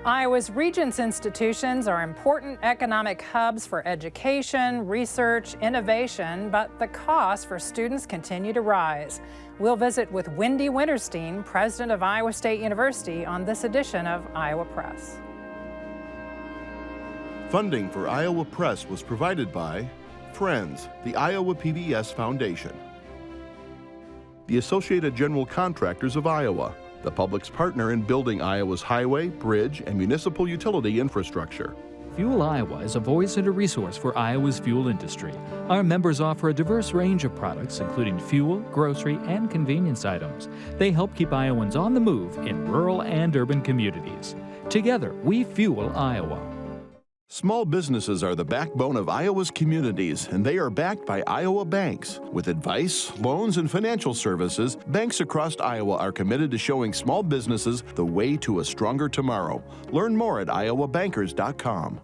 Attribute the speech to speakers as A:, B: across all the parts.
A: Iowa's Regents institutions are important economic hubs for education, research, innovation, but the costs for students continue to rise. We'll visit with Wendy Wintersteen, president of Iowa State University, on this edition of Iowa Press.
B: Funding for Iowa Press was provided by Friends, the Iowa PBS Foundation, the Associated General Contractors of Iowa, the public's partner in building Iowa's highway, bridge, and municipal utility infrastructure.
C: Fuel Iowa is a voice and a resource for Iowa's fuel industry. Our members offer a diverse range of products, including fuel, grocery, and convenience items. They help keep Iowans on the move in rural and urban communities. Together, we fuel Iowa.
B: Small businesses are the backbone of Iowa's communities, and they are backed by Iowa banks. With advice, loans, and financial services, banks across Iowa are committed to showing small businesses the way to a stronger tomorrow. Learn more at iowabankers.com.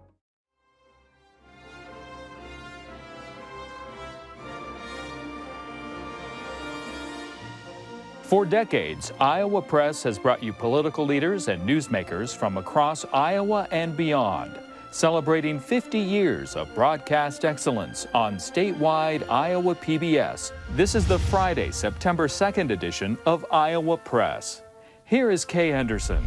C: For decades, Iowa Press has brought you political leaders and newsmakers from across Iowa and beyond, celebrating 50 years of broadcast excellence on statewide Iowa PBS. This is the Friday, September 2nd edition of Iowa Press. Here is Kay Henderson.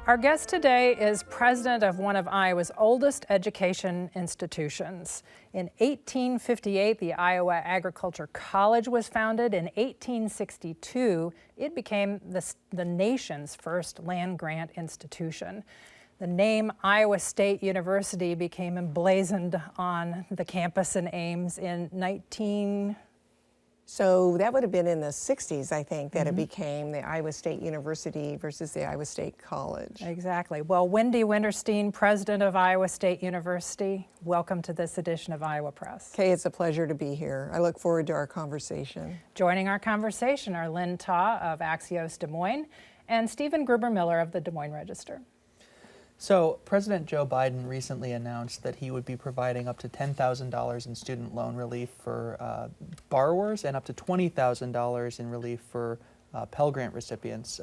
A: Our guest today is president of one of Iowa's oldest education institutions. In 1858, the Iowa Agriculture College was founded. In 1862, it became the nation's first land-grant institution. The name Iowa State University became emblazoned on the campus in Ames in
D: So that would have been in the 60s, I think, that it became the Iowa State University versus the Iowa State College.
A: Exactly. Well, Wendy Wintersteen, president of Iowa State University, welcome to this edition of Iowa Press.
D: Kay, it's a pleasure to be here. I look forward to our conversation.
A: Joining our conversation are Linh of Axios Des Moines and Stephen Gruber-Miller of the Des Moines Register.
E: So President Joe Biden recently announced that he would be providing up to $10,000 in student loan relief for borrowers and up to $20,000 in relief for Pell Grant recipients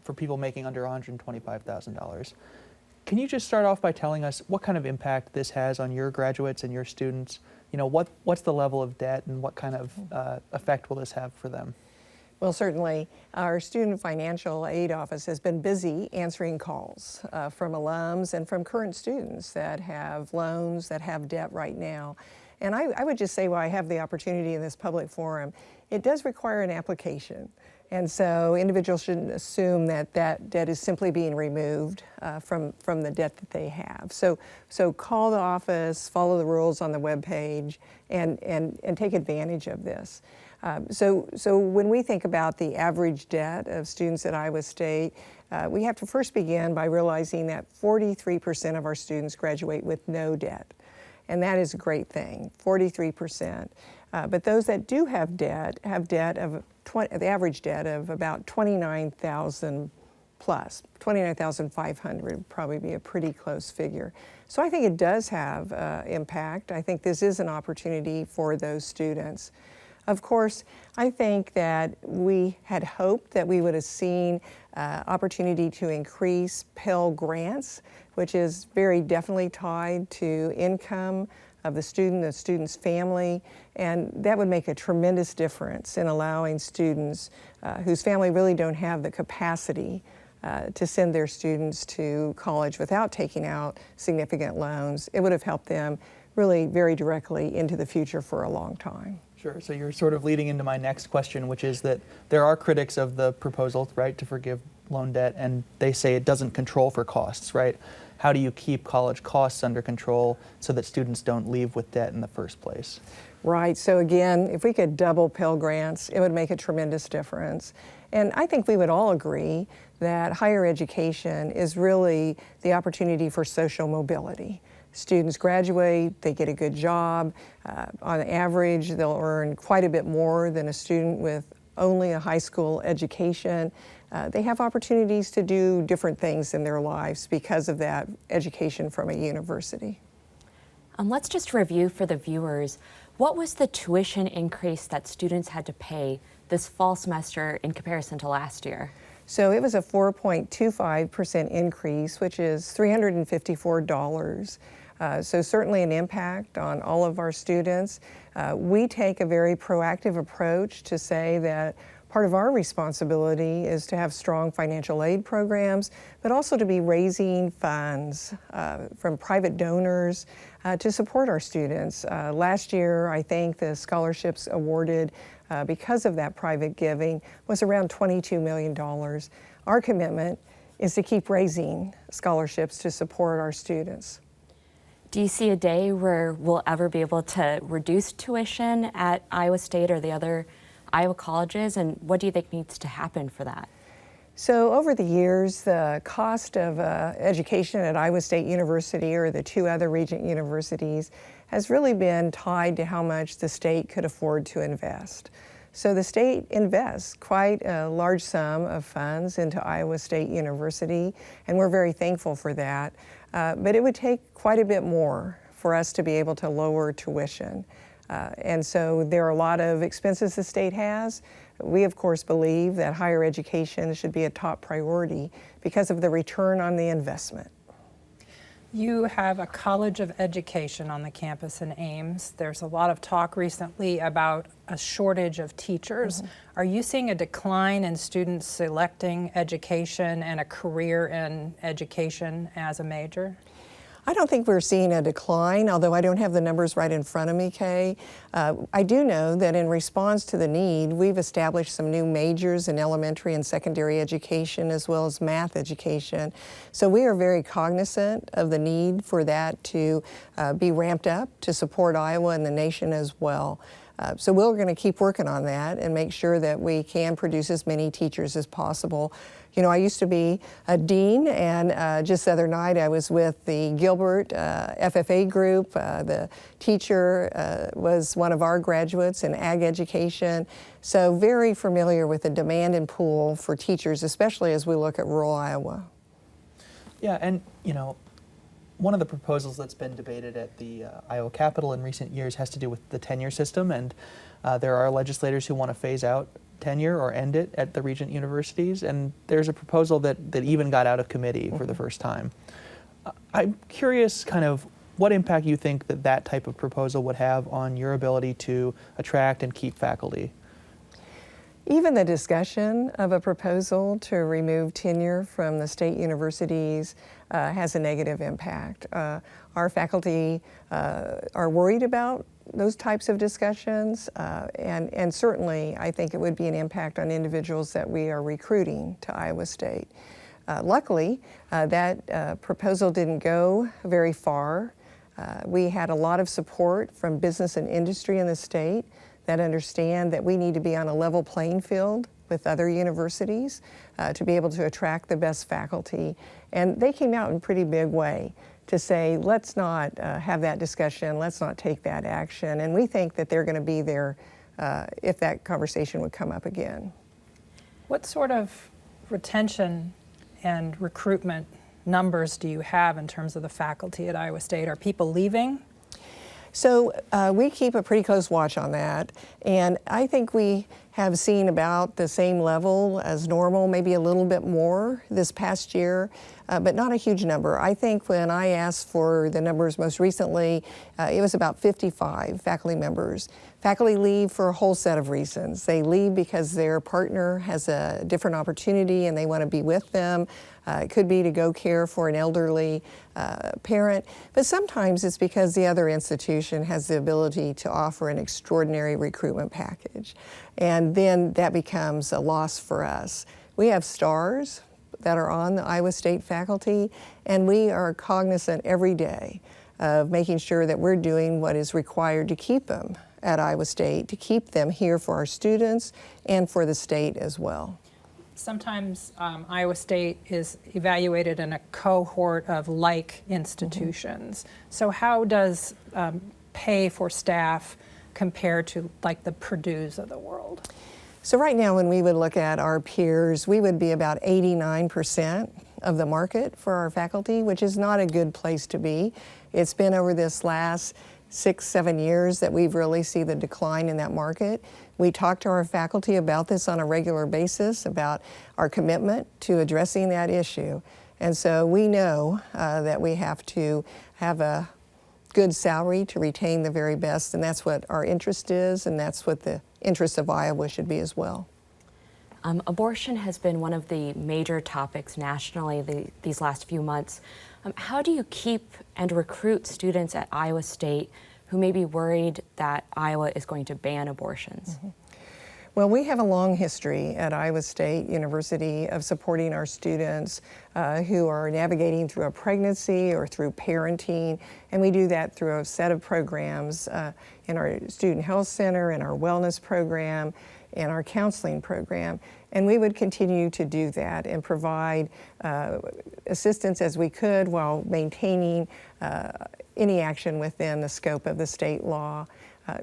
E: for people making under $125,000. Can you just start off by telling us what kind of impact this has on your graduates and your students? You know, what's the level of debt and what kind of effect will this have for them?
D: Well, certainly, our Student Financial Aid Office has been busy answering calls from alums and from current students that have loans, that have debt right now. And I would just say, while I have the opportunity in this public forum, it does require an application. And so individuals shouldn't assume that that debt is simply being removed from the debt that they have. So call the office, follow the rules on the webpage, and take advantage of this. So when we think about the average debt of students at Iowa State, we have to first begin by realizing that 43% of our students graduate with no debt. And that is a great thing, 43%. But those that do have debt of the average debt of about $29,000 plus. $29,500 would probably be a pretty close figure. So I think it does have impact. I think this is an opportunity for those students. Of course, I think that we had hoped that we would have seen opportunity to increase Pell Grants, which is very definitely tied to income of the student's family, and that would make a tremendous difference in allowing students whose family really don't have the capacity to send their students to college without taking out significant loans. It would have helped them really very directly into the future for a long time.
E: Sure, so you're sort of leading into my next question, which is that there are critics of the proposal, right, to forgive loan debt, and they say it doesn't control for costs, right? How do you keep college costs under control so that students don't leave with debt in the first place?
D: Right, so again, if we could double Pell Grants, it would make a tremendous difference. And I think we would all agree that higher education is really the opportunity for social mobility. Students graduate, they get a good job. On average, they'll earn quite a bit more than a student with only a high school education. They have opportunities to do different things in their lives because of that education from a university.
F: Let's just review for the viewers, what was the tuition increase that students had to pay this fall semester in comparison to last year?
D: So it was a 4.25% increase, which is $354. So certainly an impact on all of our students. We take a very proactive approach to say that part of our responsibility is to have strong financial aid programs, but also to be raising funds from private donors to support our students. Last year, I think the scholarships awarded because of that private giving was around $22 million. Our commitment is to keep raising scholarships to support our students.
F: Do you see a day where we'll ever be able to reduce tuition at Iowa State or the other Iowa colleges, and what do you think needs to happen for that?
D: So over the years, the cost of education at Iowa State University or the two other Regent universities has really been tied to how much the state could afford to invest. So the state invests quite a large sum of funds into Iowa State University, and we're very thankful for that. But it would take quite a bit more for us to be able to lower tuition. And so there are a lot of expenses the state has. We, of course, believe that higher education should be a top priority because of the return on the investment.
A: You have a College of Education on the campus in Ames. There's a lot of talk recently about a shortage of teachers. Mm-hmm. Are you seeing a decline in students selecting education and a career in education as a major?
D: I don't think we're seeing a decline, although I don't have the numbers right in front of me, Kay. I do know that in response to the need, we've established some new majors in elementary and secondary education as well as math education. So we are very cognizant of the need for that to be ramped up to support Iowa and the nation as well. So we're going to keep working on that and make sure that we can produce as many teachers as possible. You know, I used to be a dean, and just the other night I was with the Gilbert FFA group. The teacher was one of our graduates in ag education, so very familiar with the demand and pool for teachers, especially as we look at rural Iowa.
E: Yeah, and you know, one of the proposals that's been debated at the Iowa Capitol in recent years has to do with the tenure system, and there are legislators who want to phase out tenure or end it at the Regent universities, and there's a proposal that even got out of committee for the first time. I'm curious kind of what impact you think that type of proposal would have on your ability to attract and keep faculty.
D: Even the discussion of a proposal to remove tenure from the state universities has a negative impact. Our faculty are worried about those types of discussions, and certainly I think it would be an impact on individuals that we are recruiting to Iowa State. Luckily, that proposal didn't go very far. We had a lot of support from business and industry in the state that understand that we need to be on a level playing field with other universities to be able to attract the best faculty. And they came out in a pretty big way to say, let's not have that discussion, let's not take that action. And we think that they're going to be there if that conversation would come up again.
A: What sort of retention and recruitment numbers do you have in terms of the faculty at Iowa State? Are people leaving?
D: So we keep a pretty close watch on that, and I think we have seen about the same level as normal, maybe a little bit more this past year, but not a huge number. I think when I asked for the numbers most recently, it was about 55 faculty members. Faculty leave for a whole set of reasons. They leave because their partner has a different opportunity and they want to be with them. It could be to go care for an elderly parent, but sometimes it's because the other institution has the ability to offer an extraordinary recruitment package. And then that becomes a loss for us. We have stars that are on the Iowa State faculty, and we are cognizant every day of making sure that we're doing what is required to keep them at Iowa State, to keep them here for our students and for the state as well.
A: Sometimes Iowa State is evaluated in a cohort of like institutions. So how does pay for staff compare to like the Purdue's of the world?
D: So right now when we would look at our peers, we would be about 89% of the market for our faculty, which is not a good place to be. It's been over this last 6-7 years that we've really seen the decline in that market. We talk to our faculty about this on a regular basis, about our commitment to addressing that issue. And so we know that we have to have a good salary to retain the very best, and that's what our interest is, and that's what the interest of Iowa should be as well.
F: Abortion has been one of the major topics nationally these last few months. How do you keep and recruit students at Iowa State who may be worried that Iowa is going to ban abortions?
D: Mm-hmm. Well, we have a long history at Iowa State University of supporting our students who are navigating through a pregnancy or through parenting, and we do that through a set of programs in our Student Health Center, in our wellness program, in our counseling program. And we would continue to do that and provide assistance as we could while maintaining any action within the scope of the state law.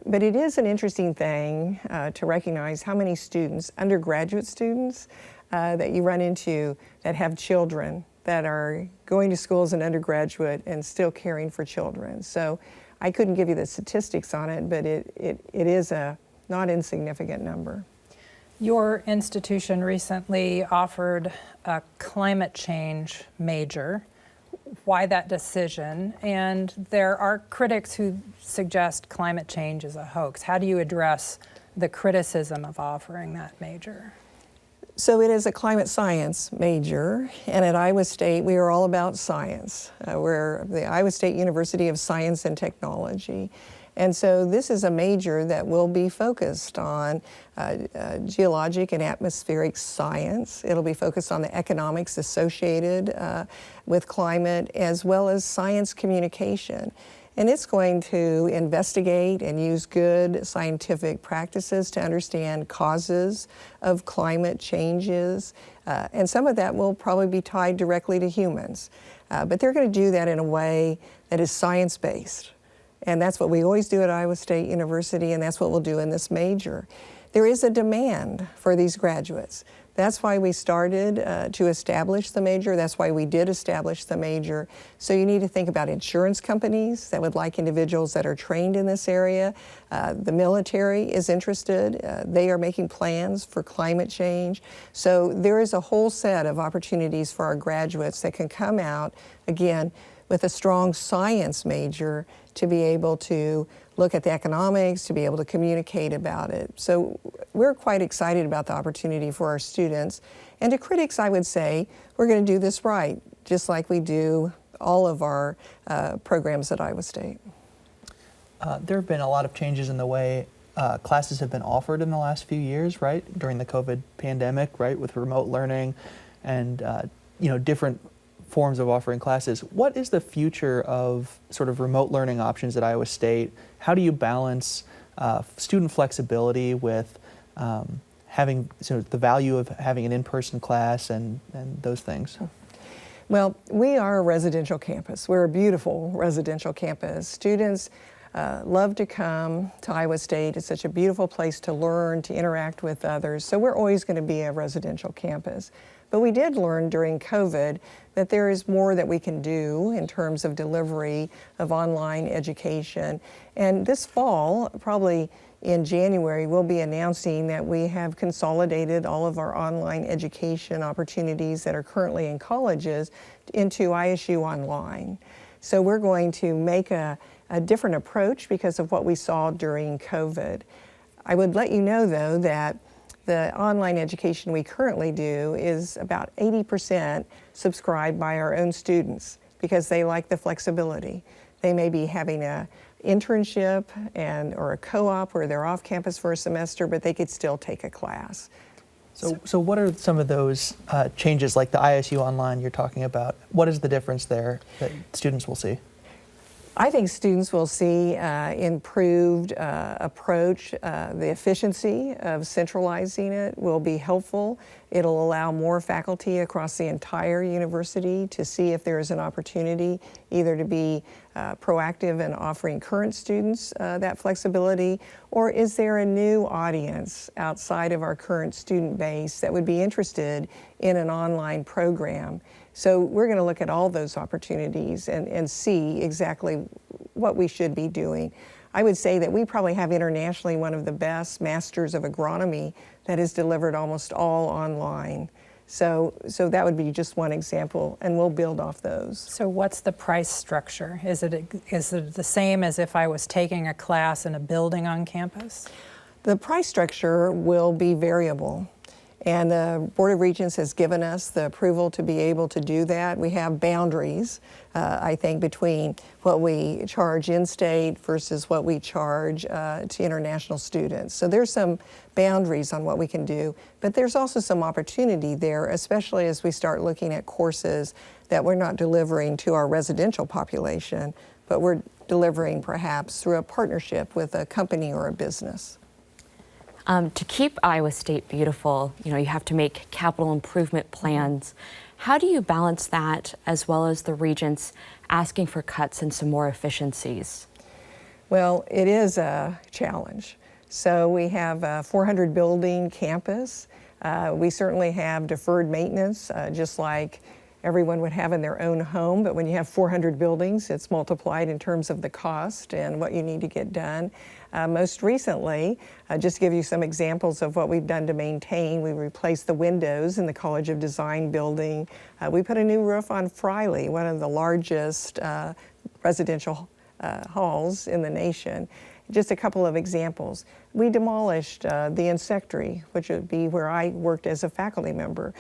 D: But it is an interesting thing to recognize how many students, undergraduate students, that you run into that have children that are going to school as an undergraduate and still caring for children. So I couldn't give you the statistics on it, but it is a not insignificant number.
A: Your institution recently offered a climate change major. Why that decision? And there are critics who suggest climate change is a hoax. How do you address the criticism of offering that major?
D: So it is a climate science major, and at Iowa State we are all about science. We're the Iowa State University of Science and Technology. And so this is a major that will be focused on geologic and atmospheric science. It'll be focused on the economics associated with climate, as well as science communication. And it's going to investigate and use good scientific practices to understand causes of climate changes. And some of that will probably be tied directly to humans. But they're going to do that in a way that is science-based. And that's what we always do at Iowa State University, and that's what we'll do in this major. There is a demand for these graduates. That's why we started to establish the major. That's why we did establish the major. So you need to think about insurance companies that would like individuals that are trained in this area. The military is interested. They are making plans for climate change. So there is a whole set of opportunities for our graduates that can come out, again, with a strong science major to be able to look at the economics, to be able to communicate about it. So we're quite excited about the opportunity for our students. And to critics, I would say, we're going to do this right, just like we do all of our programs at Iowa State.
E: There have been a lot of changes in the way classes have been offered in the last few years, right? During the COVID pandemic, right, with remote learning and different forms of offering classes. What is the future of sort of remote learning options at Iowa State? How do you balance student flexibility with having sort of the value of having an in-person class and those things?
D: Well, we are a residential campus. We're a beautiful residential campus. Students love to come to Iowa State. It's such a beautiful place to learn, to interact with others. So we're always going to be a residential campus. But we did learn during COVID that there is more that we can do in terms of delivery of online education. And this fall, probably in January, we'll be announcing that we have consolidated all of our online education opportunities that are currently in colleges into ISU Online. So we're going to make a different approach because of what we saw during COVID. I would let you know, though, that the online education we currently do is about 80% subscribed by our own students because they like the flexibility. They may be having an internship or a co-op where they're off campus for a semester, but they could still take a class.
E: So what are some of those changes, like the ISU Online you're talking about? What is the difference there that students will see?
D: I think students will see improved approach. The efficiency of centralizing it will be helpful. It'll allow more faculty across the entire university to see if there is an opportunity either to be proactive in offering current students that flexibility, or is there a new audience outside of our current student base that would be interested in an online program. So we're going to look at all those opportunities and see exactly what we should be doing. I would say that we probably have internationally one of the best masters of agronomy that is delivered almost all online. So that would be just one example, and we'll build off those.
A: So what's the price structure? Is it the same as if I was taking a class in a building on campus?
D: The price structure will be variable, and the Board of Regents has given us the approval to be able to do that. We have boundaries, I think, between what we charge in-state versus what we charge to international students. So there's some boundaries on what we can do, but there's also some opportunity there, especially as we start looking at courses that we're not delivering to our residential population, but we're delivering perhaps through a partnership with a company or a business.
F: To keep Iowa State beautiful, you have to make capital improvement plans. How do you balance that as well as the regents asking for cuts and some more efficiencies?
D: Well, it is a challenge. So we have a 400 building campus. We certainly have deferred maintenance, just like everyone would have in their own home, but when you have 400 buildings, it's multiplied in terms of the cost and what you need to get done. Most recently, just to give you some examples of what we've done to maintain, we replaced the windows in the College of Design building. We put a new roof on FUELIowa, one of the largest residential halls in the nation. Just a couple of examples. We demolished the insectary, which would be where I worked as a faculty member.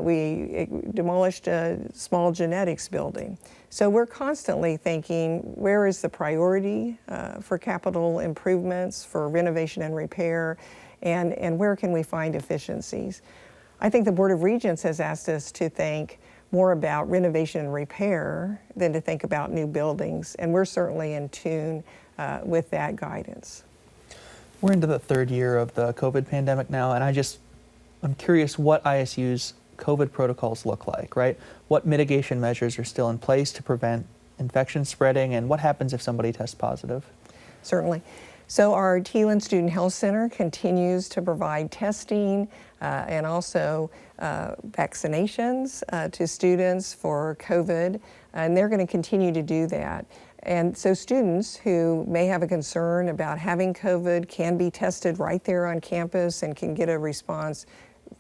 D: We demolished a small genetics building. So we're constantly thinking, where is the priority for capital improvements, for renovation and repair, and where can we find efficiencies? I think the Board of Regents has asked us to think more about renovation and repair than to think about new buildings, and we're certainly in tune with that guidance.
E: We're into the third year of the COVID pandemic now, and I'm curious what ISU's COVID protocols look like, right? What mitigation measures are still in place to prevent infection spreading, and what happens if somebody tests positive?
D: Certainly. So our Thielen Student Health Center continues to provide testing and also vaccinations to students for COVID, and they're going to continue to do that. And so students who may have a concern about having COVID can be tested right there on campus and can get a response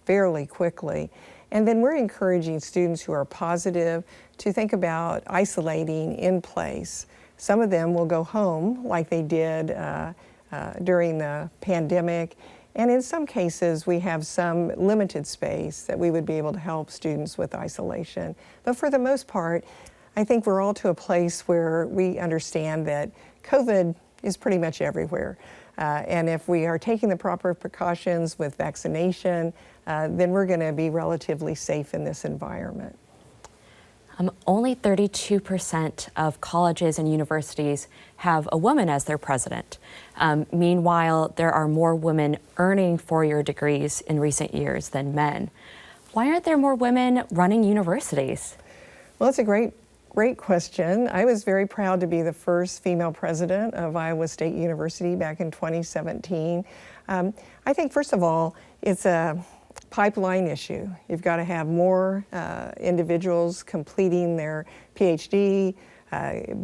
D: fairly quickly. And then we're encouraging students who are positive to think about isolating in place. Some of them will go home like they did during the pandemic. And in some cases, we have some limited space that we would be able to help students with isolation. But for the most part, I think we're all to a place where we understand that COVID is pretty much everywhere. And if we are taking the proper precautions with vaccination, then we're going to be relatively safe in this environment.
F: Only 32% of colleges and universities have a woman as their president. Meanwhile, there are more women earning four-year degrees in recent years than men. Why aren't there more women running universities?
D: Well, it's a great question. I was very proud to be the first female president of Iowa State University back in 2017. I think, first of all, it's a pipeline issue. You've got to have more individuals completing their PhD,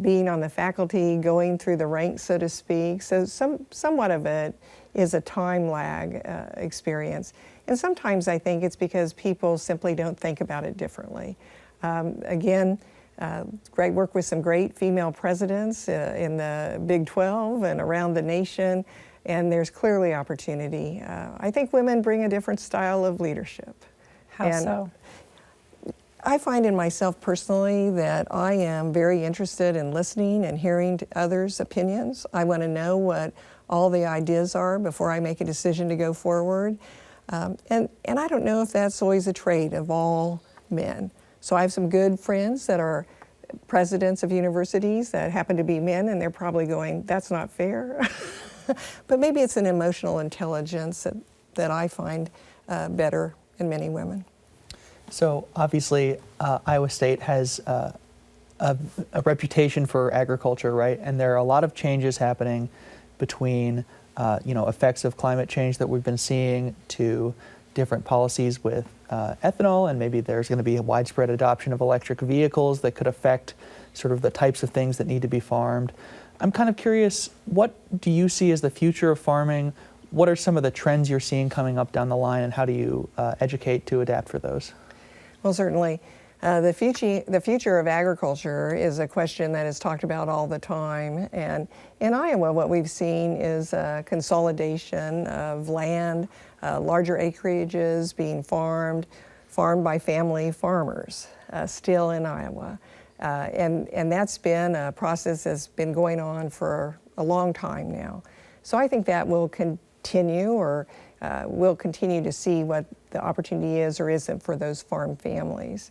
D: being on the faculty, going through the ranks, so to speak. So somewhat of it is a time lag experience. And sometimes I think it's because people simply don't think about it differently. Again, great work with some great female presidents in the Big 12 and around the nation, and there's clearly opportunity. I think women bring a different style of leadership.
A: How so?
D: I find in myself personally that I am very interested in listening and hearing others' opinions. I want to know what all the ideas are before I make a decision to go forward. And I don't know if that's always a trait of all men. So I have some good friends that are presidents of universities that happen to be men, and they're probably going, that's not fair. But maybe it's an emotional intelligence that I find better in many women.
E: So obviously, Iowa State has a reputation for agriculture, right? And there are a lot of changes happening between, effects of climate change that we've been seeing to different policies with ethanol, and maybe there's going to be a widespread adoption of electric vehicles that could affect sort of the types of things that need to be farmed. I'm kind of curious, what do you see as the future of farming? What are some of the trends you're seeing coming up down the line, and how do you educate to adapt for those?
D: Well, certainly. The future of agriculture is a question that is talked about all the time. And in Iowa, what we've seen is consolidation of land, larger acreages being farmed by family farmers still in Iowa. And that's been a process that's been going on for a long time now. So I think that will continue, or we'll continue to see what the opportunity is or isn't for those farm families.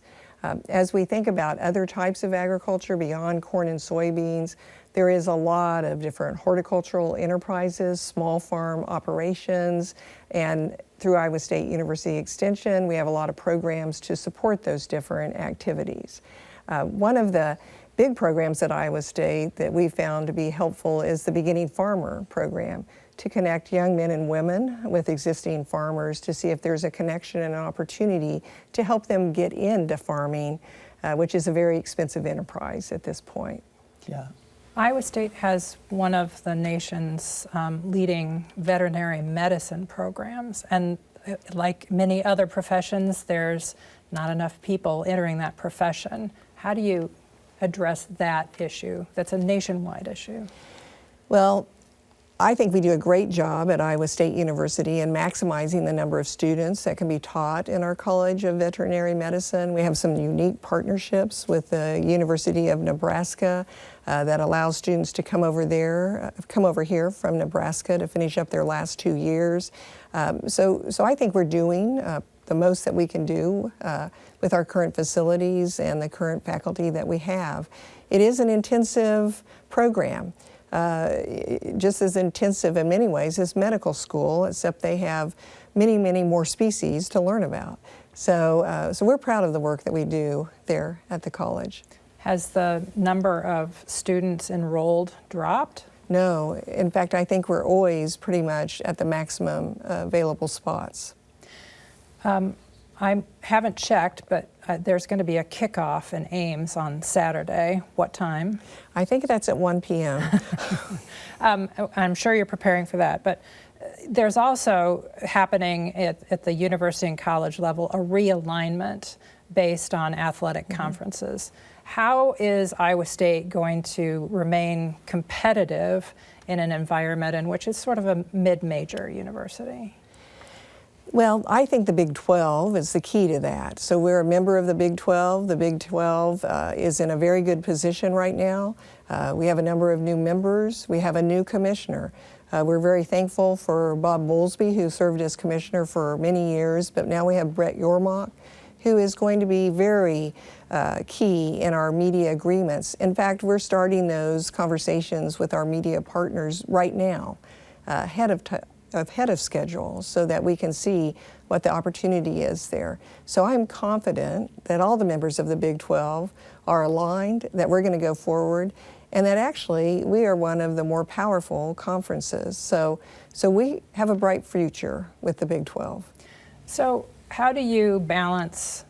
D: As we think about other types of agriculture beyond corn and soybeans, there is a lot of different horticultural enterprises, small farm operations, and through Iowa State University Extension, we have a lot of programs to support those different activities. One of the big programs at Iowa State that we found to be helpful is the Beginning Farmer program, to connect young men and women with existing farmers to see if there's a connection and an opportunity to help them get into farming, which is a very expensive enterprise at this point.
E: Yeah.
A: Iowa State has one of the nation's leading veterinary medicine programs, and like many other professions, there's not enough people entering that profession. How do you address that issue? That's a nationwide issue.
D: Well, I think we do a great job at Iowa State University in maximizing the number of students that can be taught in our College of Veterinary Medicine. We have some unique partnerships with the University of Nebraska that allows students to come over here from Nebraska to finish up their last 2 years. So I think we're doing the most that we can do with our current facilities and the current faculty that we have. It is an intensive program. Just as intensive in many ways as medical school, except they have many, many more species to learn about. So we're proud of the work that we do there at the college.
A: Has the number of students enrolled dropped?
D: No, in fact, I think we're always pretty much at the maximum available spots.
A: I haven't checked, but there's going to be a kickoff in Ames on Saturday. What time?
D: I think that's at 1 p.m.
A: I'm sure you're preparing for that, but there's also happening at the university and college level a realignment based on athletic conferences. How is Iowa State going to remain competitive in an environment in which it's sort of a mid-major university?
D: Well, I think the Big 12 is the key to that. So we're a member of the Big 12. The Big 12 is in a very good position right now. We have a number of new members. We have a new commissioner. We're very thankful for Bob Bowlesby, who served as commissioner for many years, but now we have Brett Yormark, who is going to be very key in our media agreements. In fact, we're starting those conversations with our media partners right now, ahead of schedule, so that we can see what the opportunity is there. So I'm confident that all the members of the Big 12 are aligned, that we're going to go forward, and that actually we are one of the more powerful conferences. So we have a bright future with the Big 12.
A: So how do you balance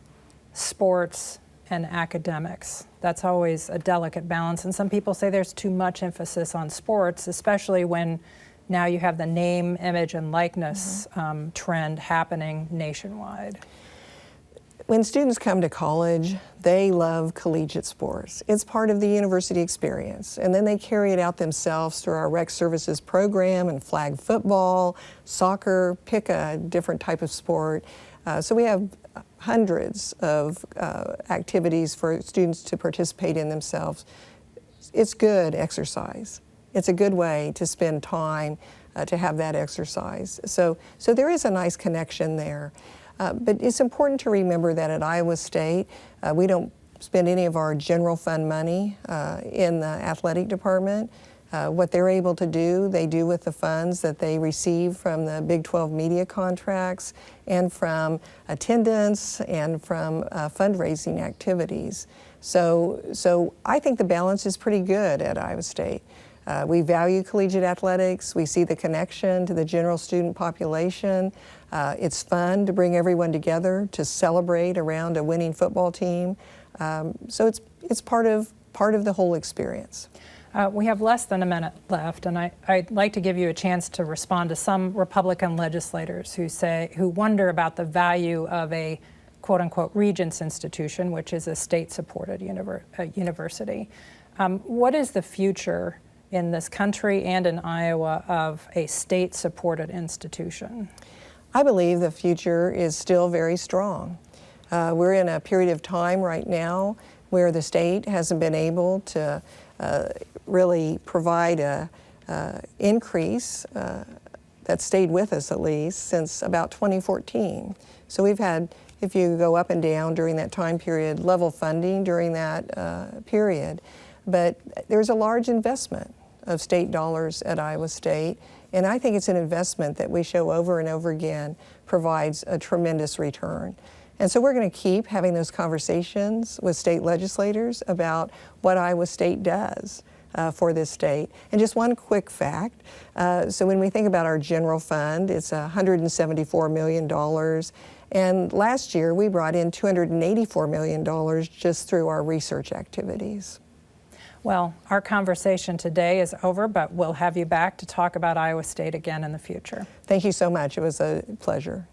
A: sports and academics? That's always a delicate balance, and some people say there's too much emphasis on sports, especially when now you have the name, image, and likeness trend happening nationwide.
D: When students come to college, they love collegiate sports. It's part of the university experience. And then they carry it out themselves through our rec services program and flag football, soccer, pick a different type of sport. So we have hundreds of activities for students to participate in themselves. It's good exercise. It's a good way to spend time to have that exercise. So there is a nice connection there. But it's important to remember that at Iowa State, we don't spend any of our general fund money in the athletic department. What they're able to do, they do with the funds that they receive from the Big 12 media contracts and from attendance and from fundraising activities. So I think the balance is pretty good at Iowa State. We value collegiate athletics. We see the connection to the general student population. It's fun to bring everyone together to celebrate around a winning football team. So it's part of the whole experience.
A: We have less than a minute left, and I'd like to give you a chance to respond to some Republican legislators who wonder about the value of a quote-unquote regents institution, which is a state-supported university. What is the future in this country and in Iowa of a state-supported institution?
D: I believe the future is still very strong. We're in a period of time right now where the state hasn't been able to really provide a increase that stayed with us at least since about 2014. So we've had, if you go up and down during that time period, level funding during that period. But there's a large investment of state dollars at Iowa State, and I think it's an investment that we show over and over again provides a tremendous return. And so we're going to keep having those conversations with state legislators about what Iowa State does for this state. And just one quick fact, so when we think about our general fund, it's $174 million. And last year we brought in $284 million just through our research activities.
A: Well, our conversation today is over, but we'll have you back to talk about Iowa State again in the future.
D: Thank you so much. It was a pleasure.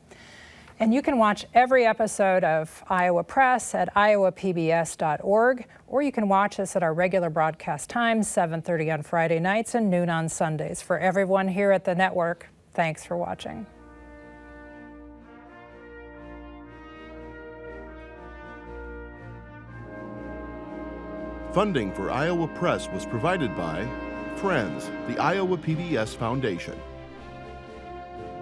A: And you can watch every episode of Iowa Press at iowapbs.org, or you can watch us at our regular broadcast times, 7:30 on Friday nights and noon on Sundays. For everyone here at the network, thanks for watching.
B: Funding for Iowa Press was provided by Friends, the Iowa PBS Foundation,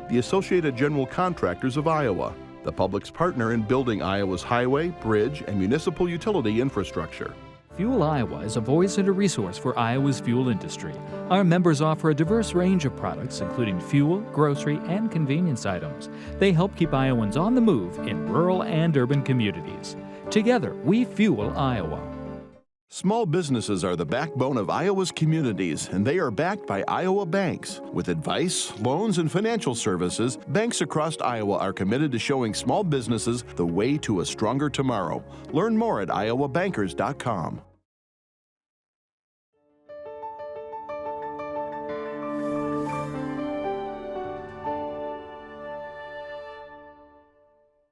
B: the Associated General Contractors of Iowa, the public's partner in building Iowa's highway, bridge, and municipal utility infrastructure.
C: Fuel Iowa is a voice and a resource for Iowa's fuel industry. Our members offer a diverse range of products, including fuel, grocery, and convenience items. They help keep Iowans on the move in rural and urban communities. Together, we fuel Iowa.
B: Small businesses are the backbone of Iowa's communities, and they are backed by Iowa banks. With advice, loans, and financial services, banks across Iowa are committed to showing small businesses the way to a stronger tomorrow. Learn more at iowabankers.com.